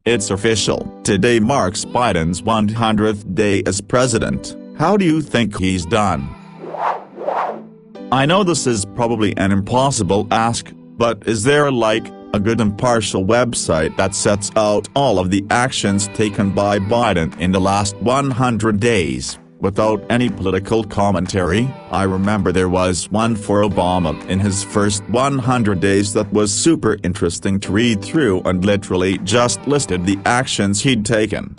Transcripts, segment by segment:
It's official. Today marks Biden's 100th day as president. How do you think he's done? I know this is probably an impossible ask, but is there like a good impartial website that sets out all of the actions taken by Biden in the last 100 days, without any political commentary? I remember there was one for Obama in his first 100 days that was super interesting to read through and literally just listed the actions he'd taken.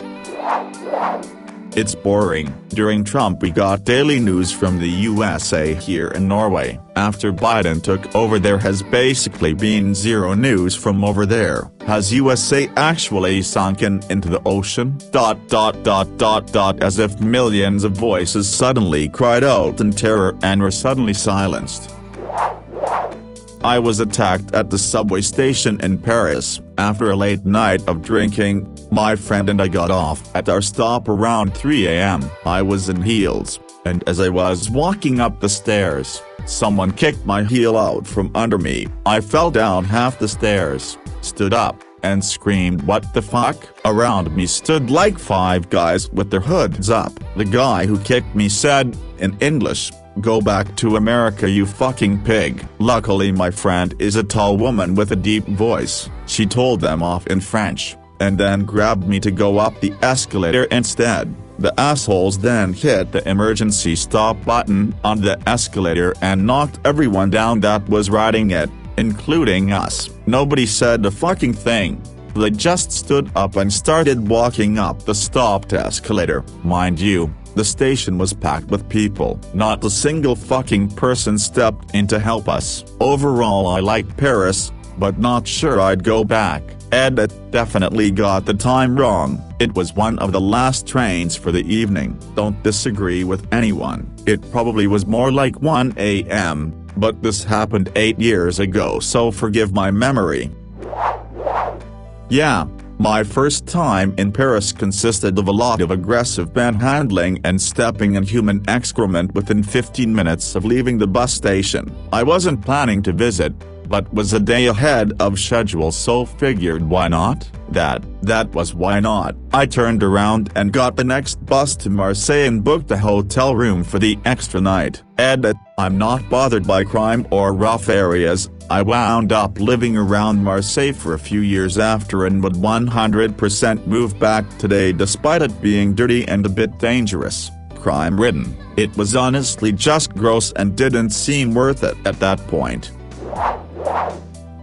It's boring. During Trump we got daily news from the USA. Here in Norway, after Biden took over, there has basically been zero news from over there. Has USA actually sunken into the ocean? As if millions of voices suddenly cried out in terror and were suddenly silenced. I was attacked at the subway station in Paris. After a late night of drinking, my friend and I got off at our stop around 3 a.m. I was in heels, and as I was walking up the stairs, someone kicked my heel out from under me. I fell down half the stairs, stood up, and screamed, "What the fuck?" Around me stood like 5 guys with their hoods up. The guy who kicked me said, in English, "Go back to America, you fucking pig." Luckily my friend is a tall woman with a deep voice. She told them off in French, and then grabbed me to go up the escalator instead. The assholes then hit the emergency stop button on the escalator and knocked everyone down that was riding it, including us. Nobody said a fucking thing. They just stood up and started walking up the stopped escalator. Mind you, the station was packed with people. Not a single fucking person stepped in to help us. Overall I like Paris, but not sure I'd go back. Edit definitely got the time wrong. It was one of the last trains for the evening. Don't disagree with anyone. It probably was more like 1 a.m., but this happened 8 years ago, so forgive my memory. Yeah. My first time in Paris consisted of a lot of aggressive manhandling and stepping in human excrement within 15 minutes of leaving the bus station. I wasn't planning to visit, but was a day ahead of schedule, so figured why not? That was why not. I turned around and got the next bus to Marseille and booked a hotel room for the extra night. Edit, I'm not bothered by crime or rough areas. I wound up living around Marseille for a few years after and would 100% move back today despite it being dirty and a bit dangerous. Crime-ridden. It was honestly just gross and didn't seem worth it at that point.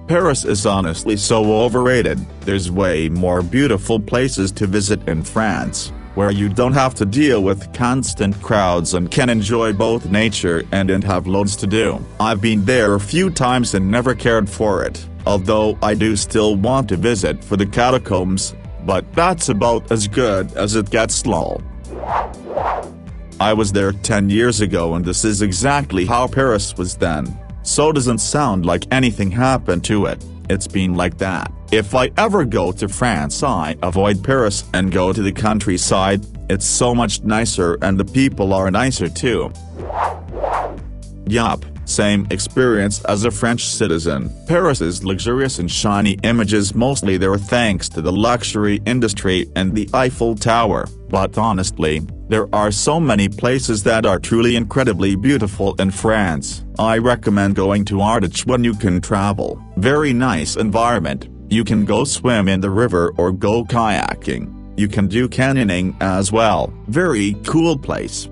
Paris is honestly so overrated. There's way more beautiful places to visit in France, where you don't have to deal with constant crowds and can enjoy both nature and have loads to do. I've been there a few times and never cared for it, although I do still want to visit for the catacombs, but that's about as good as it gets lol. I was there 10 years ago and this is exactly how Paris was then. So doesn't sound like anything happened to it. It's been like that. If I ever go to France I avoid Paris and go to the countryside. It's so much nicer and the people are nicer too. Yup, same experience as a French citizen. Paris is luxurious and shiny images mostly there thanks to the luxury industry and the Eiffel Tower, but honestly, there are so many places that are truly incredibly beautiful in France. I recommend going to Ardèche when you can travel. Very nice environment. You can go swim in the river or go kayaking. You can do canyoning as well. Very cool place.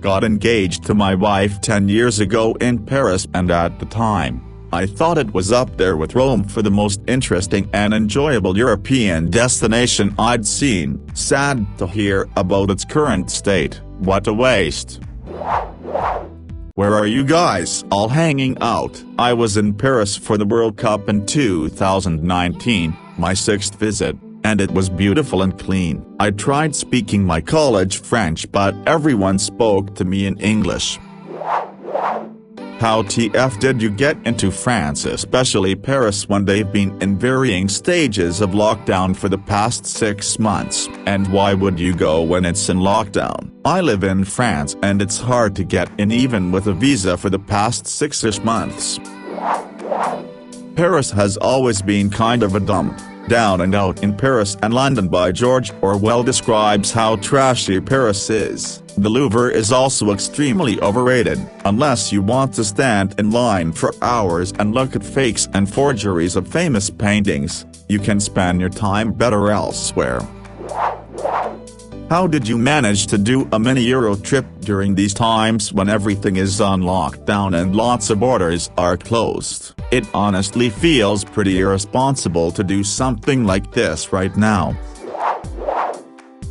Got engaged to my wife 10 years ago in Paris and at the time, I thought it was up there with Rome for the most interesting and enjoyable European destination I'd seen. Sad to hear about its current state. What a waste. Where are you guys all hanging out? I was in Paris for the World Cup in 2019, my 6th visit, and it was beautiful and clean. I tried speaking my college French but everyone spoke to me in English. How TF did you get into France, especially Paris, when they've been in varying stages of lockdown for the past 6 months? And why would you go when it's in lockdown? I live in France and it's hard to get in even with a visa for the past 6-ish months. Paris has always been kind of a dump. Down and Out in Paris and London by George Orwell describes how trashy Paris is. The Louvre is also extremely overrated, unless you want to stand in line for hours and look at fakes and forgeries of famous paintings. You can spend your time better elsewhere. How did you manage to do a mini Euro trip during these times when everything is on lockdown and lots of borders are closed? It honestly feels pretty irresponsible to do something like this right now.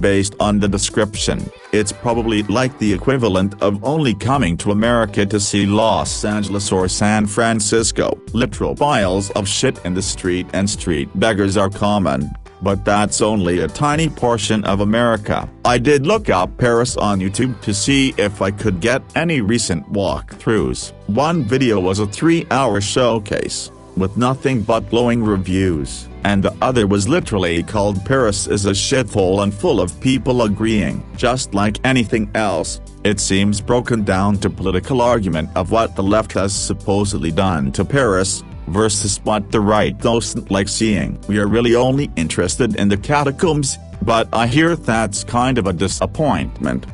Based on the description, it's probably like the equivalent of only coming to America to see Los Angeles or San Francisco. Literal piles of shit in the street and street beggars are common. But that's only a tiny portion of America. I did look up Paris on YouTube to see if I could get any recent walkthroughs. One video was a 3-hour showcase, with nothing but glowing reviews, and the other was literally called Paris is a shithole and full of people agreeing. Just like anything else, it seems broken down to political argument of what the left has supposedly done to Paris versus what the right doesn't like seeing. We are really only interested in the catacombs, but I hear that's kind of a disappointment.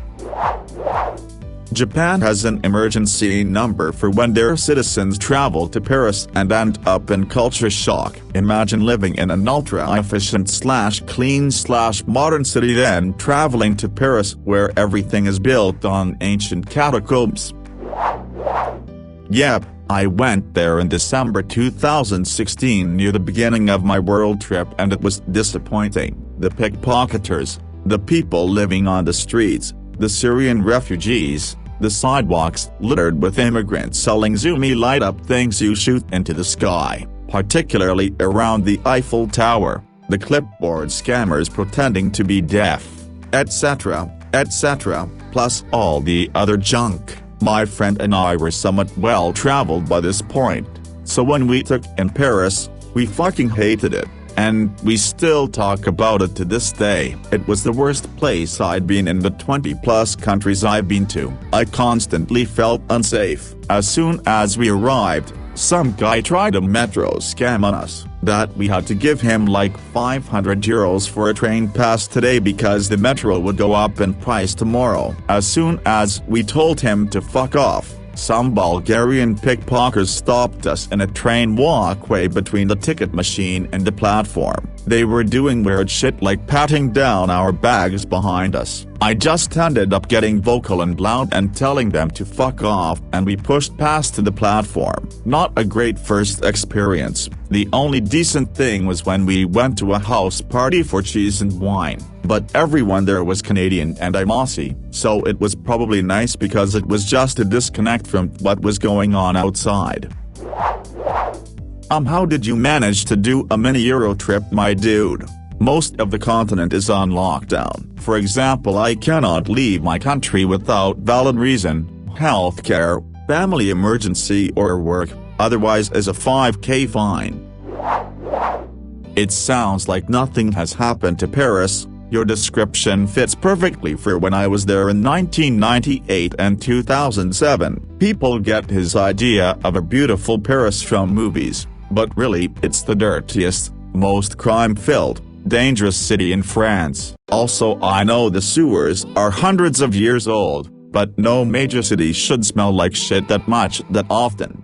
Japan has an emergency number for when their citizens travel to Paris and end up in culture shock. Imagine living in an ultra-efficient clean/modern city then traveling to Paris where everything is built on ancient catacombs. Yep, I went there in December 2016 near the beginning of my world trip and it was disappointing. The pickpocketers, the people living on the streets, the Syrian refugees, the sidewalks littered with immigrants selling zoomy light-up things you shoot into the sky, particularly around the Eiffel Tower, the clipboard scammers pretending to be deaf, etc., etc., plus all the other junk. My friend and I were somewhat well-traveled by this point, so when we took in Paris, we fucking hated it, and we still talk about it to this day. It was the worst place I'd been in the 20-plus countries I've been to. I constantly felt unsafe. As soon as we arrived, some guy tried a metro scam on us, that we had to give him like 500 euros for a train pass today because the metro would go up in price tomorrow. As soon as we told him to fuck off, some Bulgarian pickpockets stopped us in a train walkway between the ticket machine and the platform. They were doing weird shit like patting down our bags behind us. I just ended up getting vocal and loud and telling them to fuck off, and we pushed past to the platform. Not a great first experience. The only decent thing was when we went to a house party for cheese and wine, but everyone there was Canadian and I'm Aussie, so it was probably nice because it was just a disconnect from what was going on outside. How did you manage to do a mini Euro trip, my dude? Most of the continent is on lockdown. For example, I cannot leave my country without valid reason, healthcare, family emergency or work, otherwise is a 5k fine. It sounds like nothing has happened to Paris. Your description fits perfectly for when I was there in 1998 and 2007. People get his idea of a beautiful Paris from movies, but really, it's the dirtiest, most crime-filled, dangerous city in France. Also, I know the sewers are hundreds of years old, but no major city should smell like shit that much that often.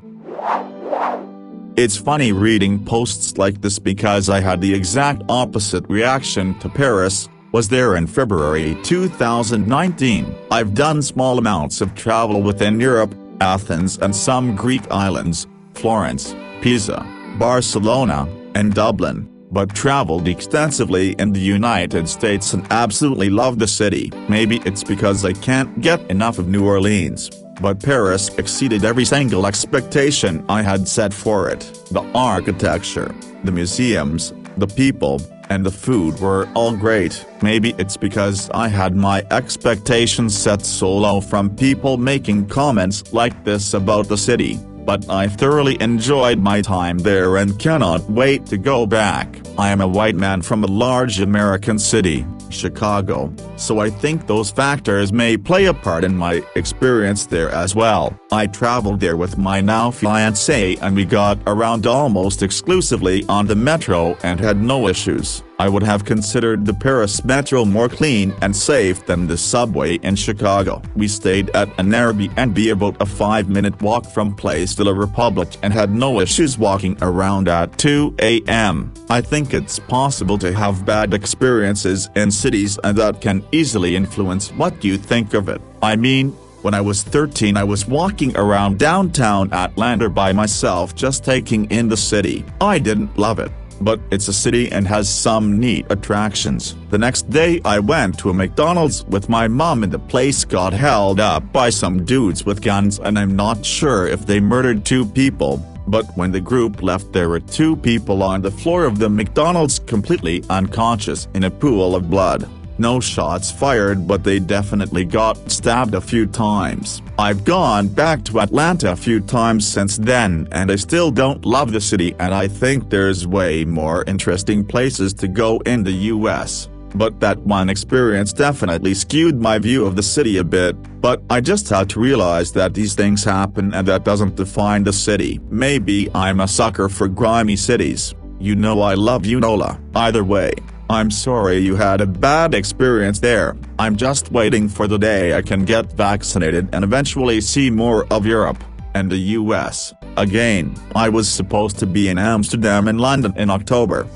It's funny reading posts like this because I had the exact opposite reaction to Paris. Was there in February 2019. I've done small amounts of travel within Europe, Athens and some Greek islands, Florence, Pisa, Barcelona, and Dublin, but traveled extensively in the United States and absolutely love the city. Maybe it's because I can't get enough of New Orleans, but Paris exceeded every single expectation I had set for it. The architecture, the museums, the people, and the food were all great. Maybe it's because I had my expectations set so low from people making comments like this about the city, but I thoroughly enjoyed my time there and cannot wait to go back. I am a white man from a large American city, Chicago, so I think those factors may play a part in my experience there as well. I traveled there with my now fiancée and we got around almost exclusively on the metro and had no issues. I would have considered the Paris metro more clean and safe than the subway in Chicago. We stayed at an Airbnb about a 5-minute walk from Place de la Republique and had no issues walking around at 2 a.m. I think it's possible to have bad experiences in cities and that can easily influence what you think of it. I mean, when I was 13 I was walking around downtown Atlanta by myself just taking in the city. I didn't love it, but it's a city and has some neat attractions. The next day I went to a McDonald's with my mom and the place got held up by some dudes with guns and I'm not sure if they murdered 2 people, but when the group left there were 2 people on the floor of the McDonald's completely unconscious in a pool of blood. No shots fired but they definitely got stabbed a few times. I've gone back to Atlanta a few times since then and I still don't love the city and I think there's way more interesting places to go in the US. But that one experience definitely skewed my view of the city a bit, but I just had to realize that these things happen and that doesn't define the city. Maybe I'm a sucker for grimy cities. You know I love you, Nola. Either way, I'm sorry you had a bad experience there. I'm just waiting for the day I can get vaccinated and eventually see more of Europe and the US. Again, I was supposed to be in Amsterdam and London in October.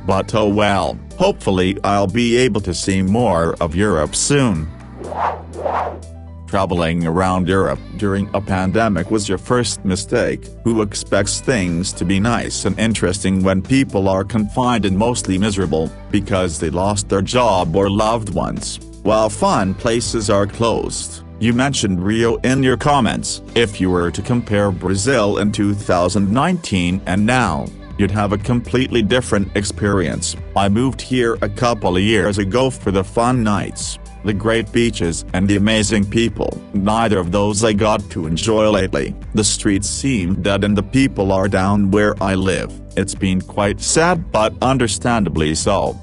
But oh well, hopefully I'll be able to see more of Europe soon. Traveling around Europe during a pandemic was your first mistake. Who expects things to be nice and interesting when people are confined and mostly miserable because they lost their job or loved ones, while fun places are closed? You mentioned Rio in your comments. If you were to compare Brazil in 2019 and now, you'd have a completely different experience. I moved here a couple of years ago for the fun nights, the great beaches and the amazing people. Neither of those I got to enjoy lately. The streets seem dead and the people are down where I live. It's been quite sad but understandably so.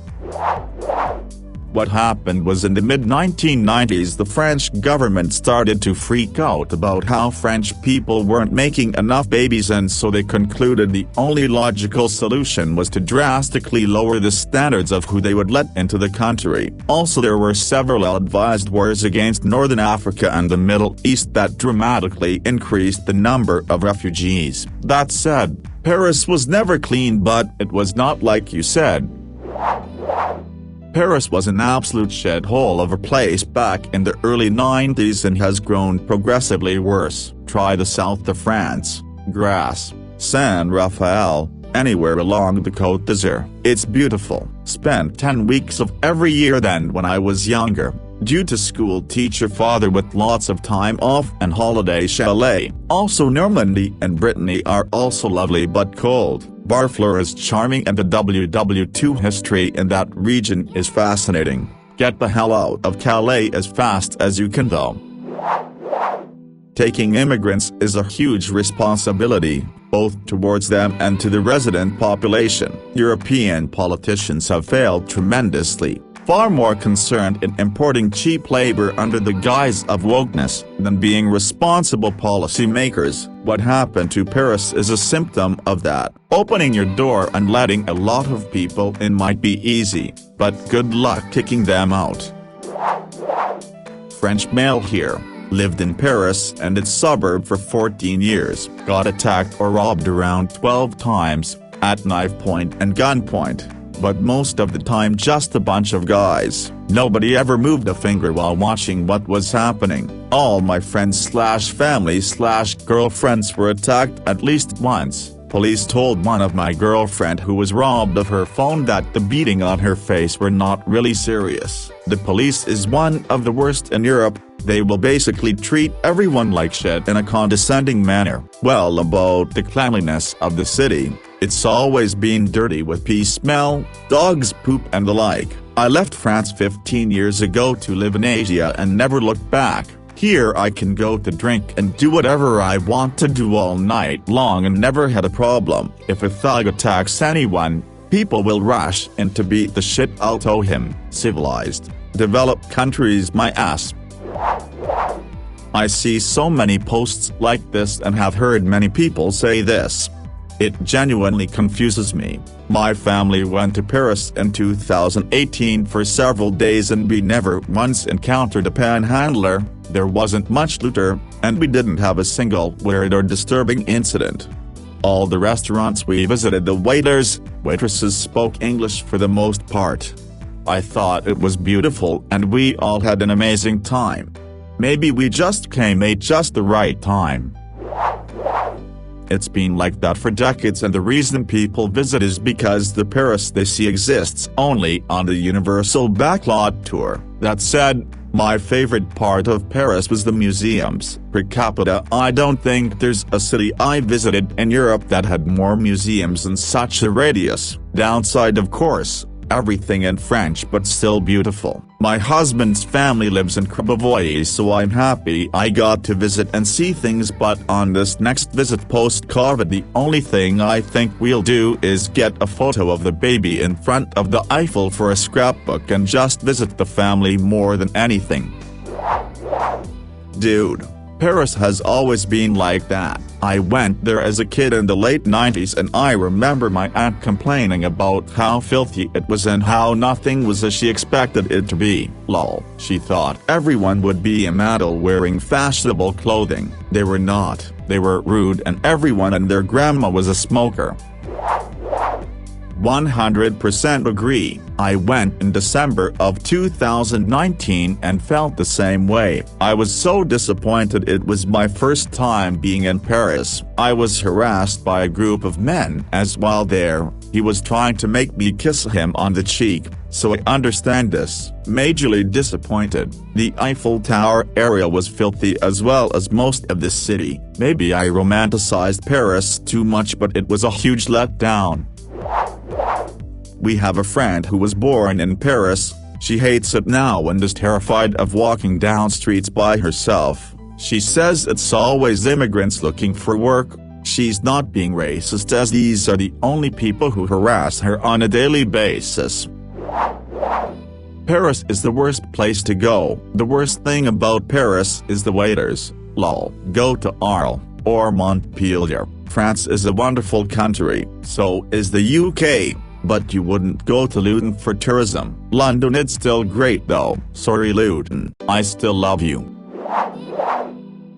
What happened was in the mid-1990s the French government started to freak out about how French people weren't making enough babies and so they concluded the only logical solution was to drastically lower the standards of who they would let into the country. Also there were several ill-advised wars against Northern Africa and the Middle East that dramatically increased the number of refugees. That said, Paris was never clean but it was not like you said. Paris was an absolute shithole of a place back in the early 90s and has grown progressively worse. Try the south of France, Grasse, San Rafael, anywhere along the Côte d'Azur. It's beautiful. Spent 10 weeks of every year then when I was younger. Due to school teacher father with lots of time off and holiday chalet. Also Normandy and Brittany are also lovely but cold. Barfleur is charming and the WW2 history in that region is fascinating. Get the hell out of Calais as fast as you can though. Taking immigrants is a huge responsibility, both towards them and to the resident population. European politicians have failed tremendously. Far more concerned in importing cheap labor under the guise of wokeness than being responsible policymakers. What happened to Paris is a symptom of that. Opening your door and letting a lot of people in might be easy, but good luck kicking them out. French male here, lived in Paris and its suburb for 14 years, got attacked or robbed around 12 times, at knife point and gunpoint. But most of the time just a bunch of guys. Nobody ever moved a finger while watching what was happening. All my friends/family/girlfriends were attacked at least once. Police told one of my girlfriend who was robbed of her phone that the beating on her face were not really serious. The police is one of the worst in Europe. They will basically treat everyone like shit in a condescending manner. Well, about the cleanliness of the city, it's always been dirty with pee smell, dogs poop and the like. I left France 15 years ago to live in Asia and never looked back. Here I can go to drink and do whatever I want to do all night long and never had a problem. If a thug attacks anyone, People will rush in to beat the shit out of him. Civilized, developed countries my ass. I see so many posts like this and have heard many people say this. It genuinely confuses me. My family went to Paris in 2018 for several days and we never once encountered a panhandler, there wasn't much looter, and we didn't have a single weird or disturbing incident. All the restaurants we visited, the waitresses spoke English for the most part. I thought it was beautiful and we all had an amazing time. Maybe we just came at just the right time. It's been like that for decades, and the reason people visit is because the Paris they see exists only on the Universal Backlot Tour. That said, my favorite part of Paris was the museums. Per capita, I don't think there's a city I visited in Europe that had more museums in such a radius. Downside, of course, everything in French but still beautiful. My husband's family lives in Courbevoie, so I'm happy I got to visit and see things, but on this next visit post-COVID the only thing I think we'll do is get a photo of the baby in front of the Eiffel for a scrapbook and just visit the family more than anything. Dude, Paris has always been like that. I went there as a kid in the late 90s and I remember my aunt complaining about how filthy it was and how nothing was as she expected it to be. Lol. She thought everyone would be a model wearing fashionable clothing. They were not. They were rude and everyone and their grandma was a smoker. 100% agree. I went in December of 2019 and felt the same way. I was so disappointed. It was my first time being in Paris. I was harassed by a group of men as while there, he was trying to make me kiss him on the cheek, so I understand this. Majorly disappointed. The Eiffel Tower area was filthy as well as most of the city. Maybe I romanticized Paris too much, but it was a huge letdown. We have a friend who was born in Paris. She hates it now and is terrified of walking down streets by herself. She says it's always immigrants looking for work. She's not being racist, as these are the only people who harass her on a daily basis. Paris is the worst place to go. The worst thing about Paris is the waiters. Lol. Go to Arles or Montpellier. France is a wonderful country, so is the UK. But you wouldn't go to Luton for tourism. London it's still great though. Sorry Luton, I still love you.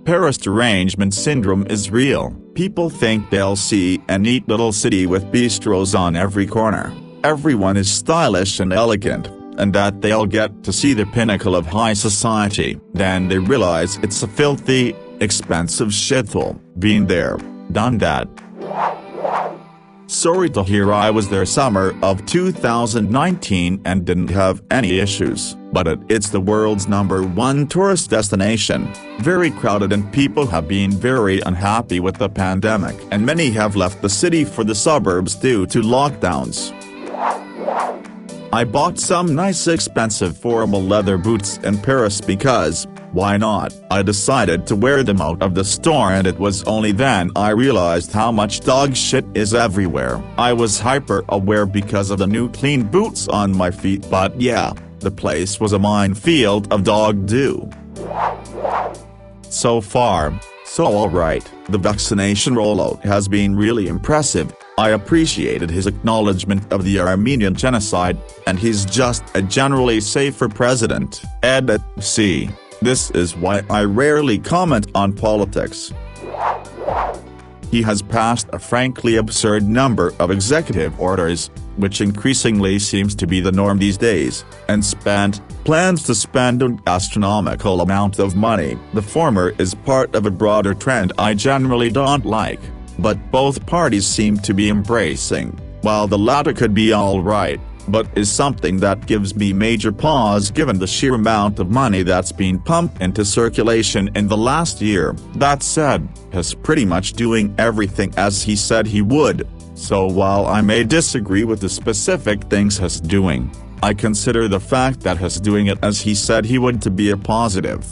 Paris derangement syndrome is real. People think they'll see a neat little city with bistros on every corner. Everyone is stylish and elegant, and that they'll get to see the pinnacle of high society. Then they realize it's a filthy, expensive shithole. Been there, done that. Sorry to hear I was there summer of 2019 and didn't have any issues, but it's the world's #1 tourist destination. Very crowded and people have been very unhappy with the pandemic and many have left the city for the suburbs due to lockdowns. I bought some nice expensive formal leather boots in Paris because, why not? I decided to wear them out of the store and it was only then I realized how much dog shit is everywhere. I was hyper aware because of the new clean boots on my feet, but yeah, the place was a minefield of dog doo. So far, so alright. The vaccination rollout has been really impressive. I appreciated his acknowledgement of the Armenian genocide, and he's just a generally safer president. Edit. See. This is why I rarely comment on politics. He has passed a frankly absurd number of executive orders, which increasingly seems to be the norm these days, and plans to spend an astronomical amount of money. The former is part of a broader trend I generally don't like, but both parties seem to be embracing, while the latter could be alright, but is something that gives me major pause given the sheer amount of money that's been pumped into circulation in the last year. That said, he's pretty much doing everything as he said he would, so while I may disagree with the specific things he's doing, I consider the fact that he's doing it as he said he would to be a positive.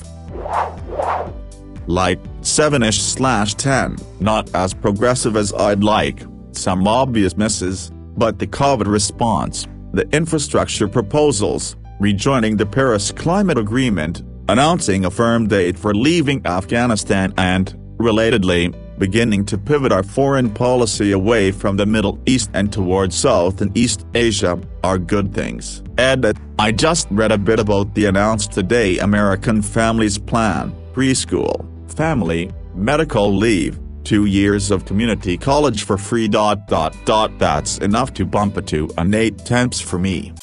Like, 7-ish/10, not as progressive as I'd like, some obvious misses, But the COVID response, the infrastructure proposals, rejoining the Paris Climate Agreement, announcing a firm date for leaving Afghanistan and, relatedly, beginning to pivot our foreign policy away from the Middle East and towards South and East Asia, are good things. Edit: I just read a bit about the announced today American Families Plan, preschool, family, medical leave, 2 years of community college for free. That's enough to bump it to an 8 temps for me.